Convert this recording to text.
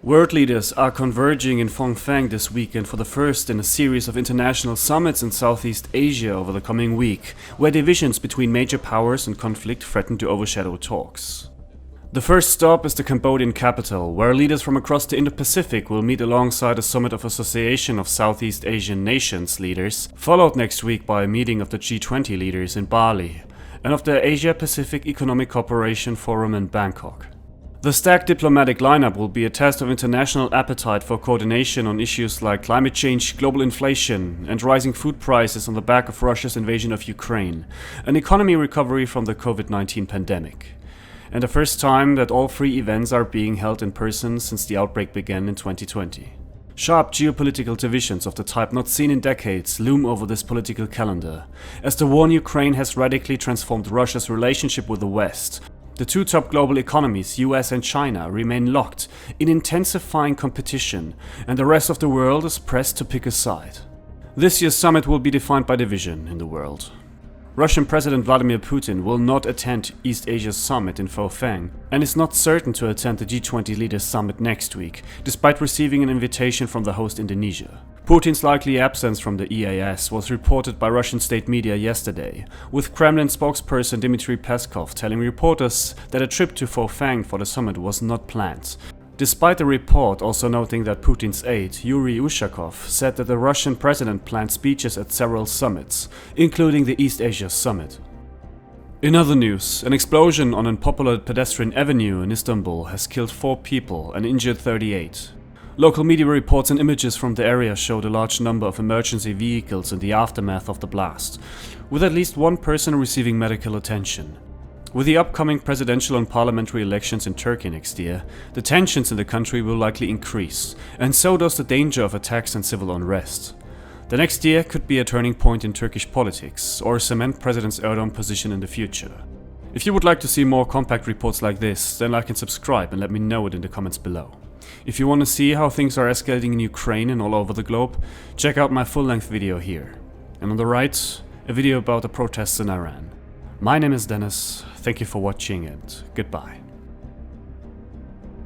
World leaders are converging in Phnom this weekend for the first in a series of international summits in Southeast Asia over the coming week, where divisions between major powers and conflict threaten to overshadow talks. The first stop is the Cambodian capital, where leaders from across the Indo-Pacific will meet alongside a summit of Association of Southeast Asian Nations leaders, followed next week by a meeting of the G20 leaders in Bali, and of the Asia-Pacific Economic Cooperation Forum in Bangkok. The stacked diplomatic lineup will be a test of international appetite for coordination on issues like climate change, global inflation, and rising food prices on the back of Russia's invasion of Ukraine, an economy recovery from the COVID-19 pandemic, and the first time that all three events are being held in person since the outbreak began in 2020. Sharp geopolitical divisions of the type not seen in decades loom over this political calendar, as the war in Ukraine has radically transformed Russia's relationship with the West. The two top global economies, US and China, remain locked in intensifying competition, and the rest of the world is pressed to pick a side. This year's summit will be defined by division in the world. Russian President Vladimir Putin will not attend East Asia's summit in Phnom and is not certain to attend the G20 Leaders Summit next week, despite receiving an invitation from the host Indonesia. Putin's likely absence from the EAS was reported by Russian state media yesterday, with Kremlin spokesperson Dmitry Peskov telling reporters that a trip to Phnom for the summit was not planned, despite the report also noting that Putin's aide, Yuri Ushakov, said that the Russian president planned speeches at several summits, including the East Asia Summit. In other news, an explosion on a popular pedestrian avenue in Istanbul has killed 4 people and injured 38. Local media reports and images from the area showed a large number of emergency vehicles in the aftermath of the blast, with at least one person receiving medical attention. With the upcoming presidential and parliamentary elections in Turkey next year, the tensions in the country will likely increase, and so does the danger of attacks and civil unrest. The next year could be a turning point in Turkish politics, or cement President Erdogan's position in the future. If you would like to see more compact reports like this, then like and subscribe and let me know it in the comments below. If you want to see how things are escalating in Ukraine and all over the globe, check out my full-length video here. And on the right, a video about the protests in Iran. My name is Dennis, thank you for watching and goodbye.